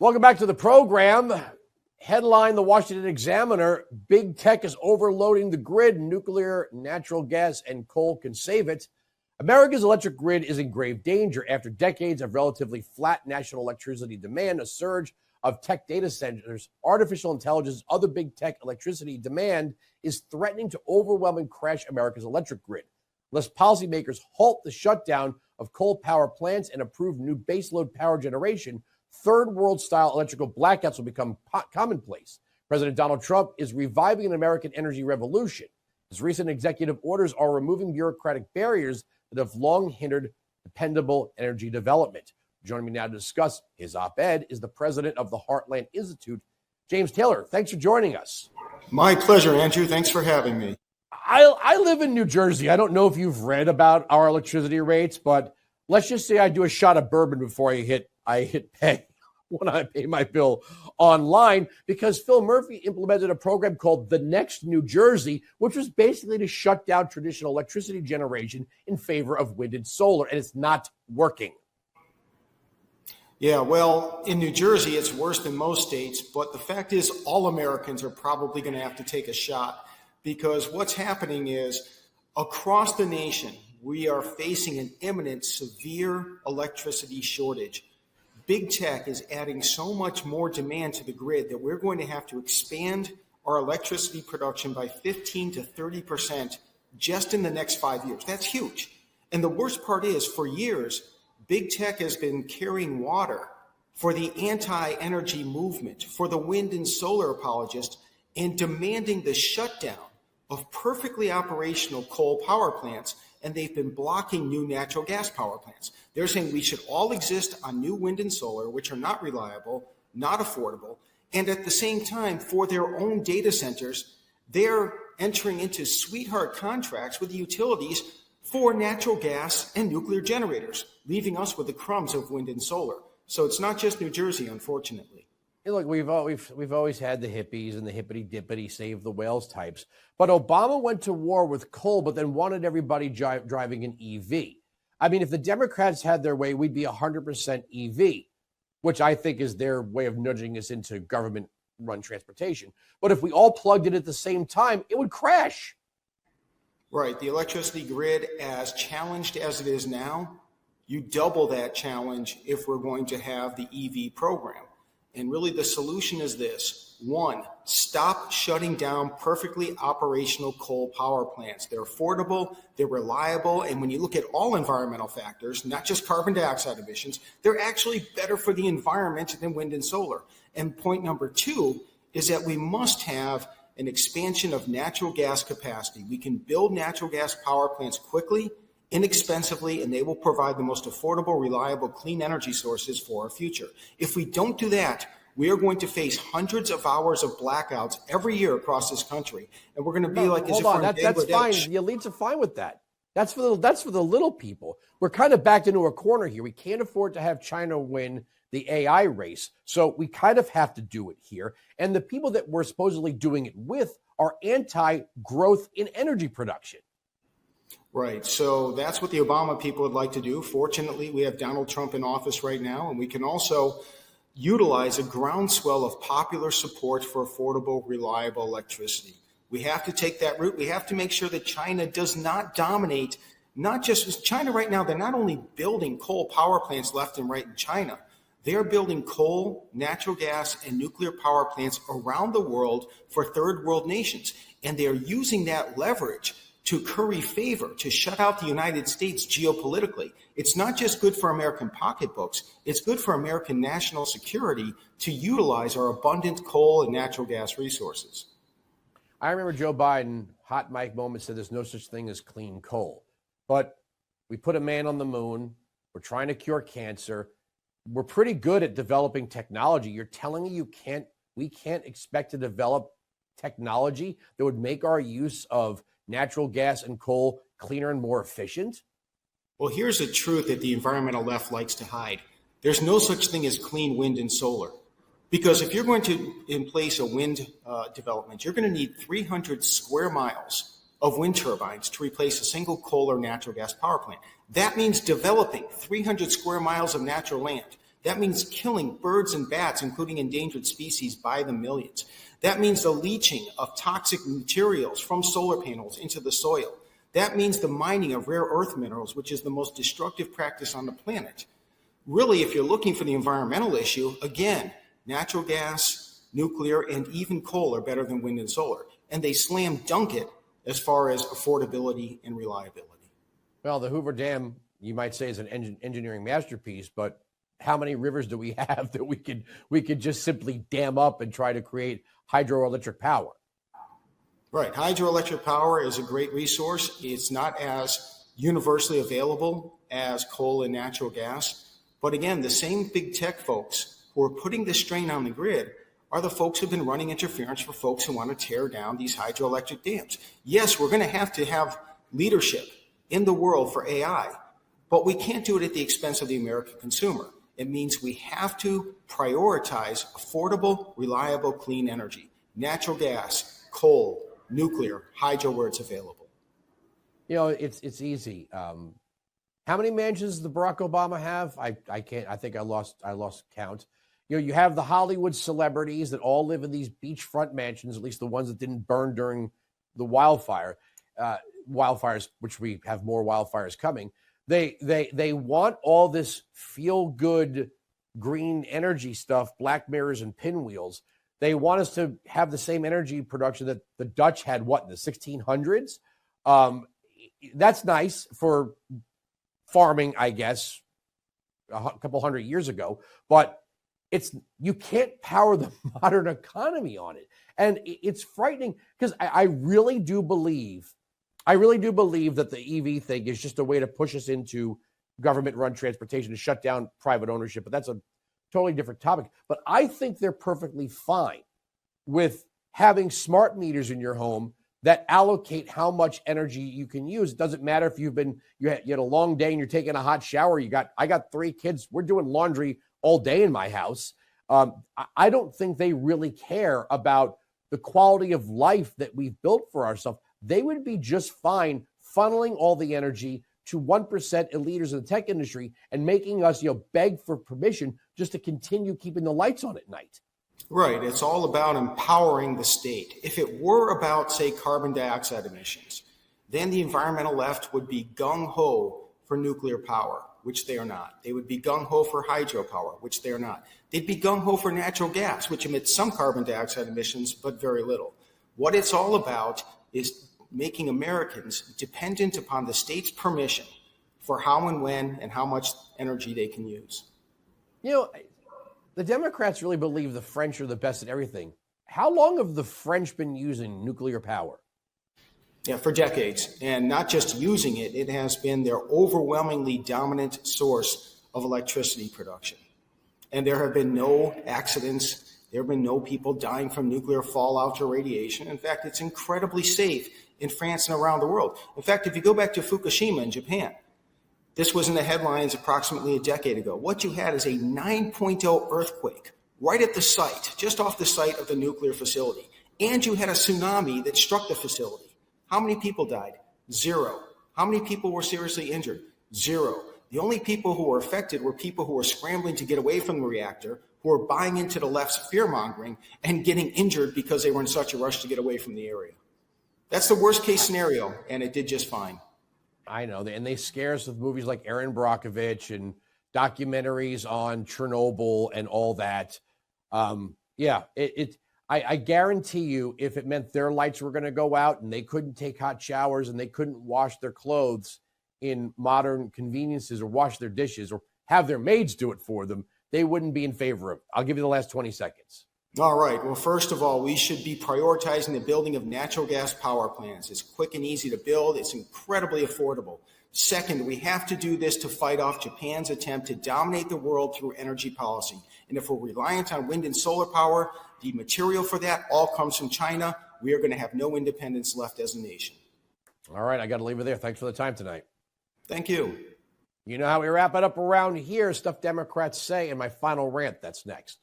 Welcome back to the program. Headline the Washington Examiner, big tech is overloading the grid. Nuclear, natural gas, and coal can save it. America's electric grid is in grave danger after decades of relatively flat national electricity demand. A surge of tech data centers, artificial intelligence, other big tech electricity demand is threatening to overwhelm and crash America's electric grid. Unless policymakers halt the shutdown of coal power plants and approve new baseload power generation, third world style electrical blackouts will become commonplace. President Donald Trump is reviving an American energy revolution. His recent executive orders are removing bureaucratic barriers that have long hindered dependable energy development. Joining me now to discuss his op-ed is the president of the Heartland Institute, James Taylor. Thanks for joining us. My pleasure, Andrew. Thanks for having me. I live in New Jersey. I don't know if you've read about our electricity rates, but let's just say I do a shot of bourbon before I hit pay when I pay my bill online, because Phil Murphy implemented a program called The Next New Jersey, which was basically to shut down traditional electricity generation in favor of wind and solar, and it's not working. Yeah, well, in New Jersey, it's worse than most states, but the fact is all Americans are probably going to have to take a shot, because what's happening is across the nation, we are facing an imminent severe electricity shortage. Big tech is adding so much more demand to the grid that we're going to have to expand our electricity production by 15 to 30% just in the next 5 years. That's huge. And the worst part is, for years, big tech has been carrying water for the anti-energy movement, for the wind and solar apologists, and demanding the shutdown of perfectly operational coal power plants, and they've been blocking new natural gas power plants. They're saying we should all exist on new wind and solar, which are not reliable, not affordable, and at the same time, for their own data centers, they're entering into sweetheart contracts with the utilities for natural gas and nuclear generators, leaving us with the crumbs of wind and solar. So it's not just New Jersey, unfortunately. Hey, look, we've always had the hippies and the hippity-dippity save the whales types. But Obama went to war with coal, but then wanted everybody driving an EV. I mean, if the Democrats had their way, we'd be 100% EV, which I think is their way of nudging us into government-run transportation. But if we all plugged in at the same time, it would crash. Right. The electricity grid, as challenged as it is now, you double that challenge if we're going to have the EV program. And really the solution is this. One, stop shutting down perfectly operational coal power plants. They're affordable, they're reliable, and when you look at all environmental factors, not just carbon dioxide emissions, they're actually better for the environment than wind and solar. And point number two is that we must have an expansion of natural gas capacity. We can build natural gas power plants quickly, inexpensively, and they will provide the most affordable, reliable, clean energy sources for our future. If we don't do that, we are going to face hundreds of hours of blackouts every year across this country, and we're going to be like as if we're in that's fine. The elites are fine with that. That's for the little people. We're kind of backed into a corner here. We can't afford to have China win the AI race, so we kind of have to do it here. And the people that we're supposedly doing it with are anti-growth in energy production. Right. So that's what the Obama people would like to do. Fortunately, we have Donald Trump in office right now, and we can also utilize a groundswell of popular support for affordable, reliable electricity. We have to take that route. We have to make sure that China does not dominate, not just China right now. They're not only building coal power plants left and right in China. They are building coal, natural gas, and nuclear power plants around the world for third world nations. And they are using that leverage to curry favor, to shut out the United States geopolitically. It's not just good for American pocketbooks, it's good for American national security to utilize our abundant coal and natural gas resources. I remember Joe Biden, hot mic moment, said there's no such thing as clean coal. But we put a man on the moon, we're trying to cure cancer, we're pretty good at developing technology. You're telling me we can't expect to develop technology that would make our use of natural gas and coal cleaner and more efficient? Well, here's a truth that the environmental left likes to hide. There's no such thing as clean wind and solar. Because if you're going to in place a wind development, you're going to need 300 square miles of wind turbines to replace a single coal or natural gas power plant. That means developing 300 square miles of natural land. That means killing birds and bats, including endangered species, by the millions. That means the leaching of toxic materials from solar panels into the soil. That means the mining of rare earth minerals, which is the most destructive practice on the planet. Really, if you're looking for the environmental issue, again, natural gas, nuclear, and even coal are better than wind and solar. And they slam dunk it as far as affordability and reliability. Well, the Hoover Dam, you might say, is an engineering masterpiece, but how many rivers do we have that we could just simply dam up and try to create hydroelectric power? Right. Hydroelectric power is a great resource. It's not as universally available as coal and natural gas. But again, the same big tech folks who are putting the strain on the grid are the folks who've been running interference for folks who want to tear down these hydroelectric dams. Yes, we're going to have leadership in the world for AI, but we can't do it at the expense of the American consumer. It means we have to prioritize affordable, reliable, clean energy. Natural gas, coal, nuclear, hydro where it's available. You know, it's easy. How many mansions does Barack Obama have? I can't. I think I lost count. You know, you have the Hollywood celebrities that all live in these beachfront mansions, at least the ones that didn't burn during the wildfires, which we have more wildfires coming. They want all this feel-good green energy stuff, black mirrors and pinwheels. They want us to have the same energy production that the Dutch had, in the 1600s? That's nice for farming, I guess, a couple hundred years ago, but you can't power the modern economy on it. And it's frightening because I really do believe that the EV thing is just a way to push us into government-run transportation to shut down private ownership. But that's a totally different topic. But I think they're perfectly fine with having smart meters in your home that allocate how much energy you can use. It doesn't matter if you had a long day and you're taking a hot shower. I got 3 kids. We're doing laundry all day in my house. I don't think they really care about the quality of life that we've built for ourselves. They would be just fine funneling all the energy to 1% leaders in the tech industry and making us, beg for permission just to continue keeping the lights on at night. Right. It's all about empowering the state. If it were about, say, carbon dioxide emissions, then the environmental left would be gung-ho for nuclear power, which they are not. They would be gung-ho for hydropower, which they are not. They'd be gung-ho for natural gas, which emits some carbon dioxide emissions, but very little. What it's all about is making Americans dependent upon the state's permission for how and when and how much energy they can use. The Democrats really believe the French are the best at everything. How long have the French been using nuclear power? Yeah, for decades. And not just using it, it has been their overwhelmingly dominant source of electricity production. And there have been no accidents. There have been no people dying from nuclear fallout or radiation. In fact, it's incredibly safe in France and around the world. In fact, if you go back to Fukushima in Japan, this was in the headlines approximately a decade ago. What you had is a 9.0 earthquake right at the site, just off the site of the nuclear facility. And you had a tsunami that struck the facility. How many people died? 0. How many people were seriously injured? 0. The only people who were affected were people who were scrambling to get away from the reactor, who were buying into the left's fear-mongering and getting injured because they were in such a rush to get away from the area. That's the worst case scenario, and it did just fine. I know, and they scare us with movies like Erin Brockovich and documentaries on Chernobyl and all that. I guarantee you, if it meant their lights were going to go out and they couldn't take hot showers and they couldn't wash their clothes in modern conveniences or wash their dishes or have their maids do it for them, they wouldn't be in favor of it. I'll give you the last 20 seconds. All right. Well, first of all, we should be prioritizing the building of natural gas power plants. It's quick and easy to build. It's incredibly affordable. Second, we have to do this to fight off Japan's attempt to dominate the world through energy policy. And if we're reliant on wind and solar power, the material for that all comes from China. We are going to have no independence left as a nation. All right. I got to leave it there. Thanks for the time tonight. Thank you. You know how we wrap it up around here. Stuff Democrats say. And my final rant, that's next.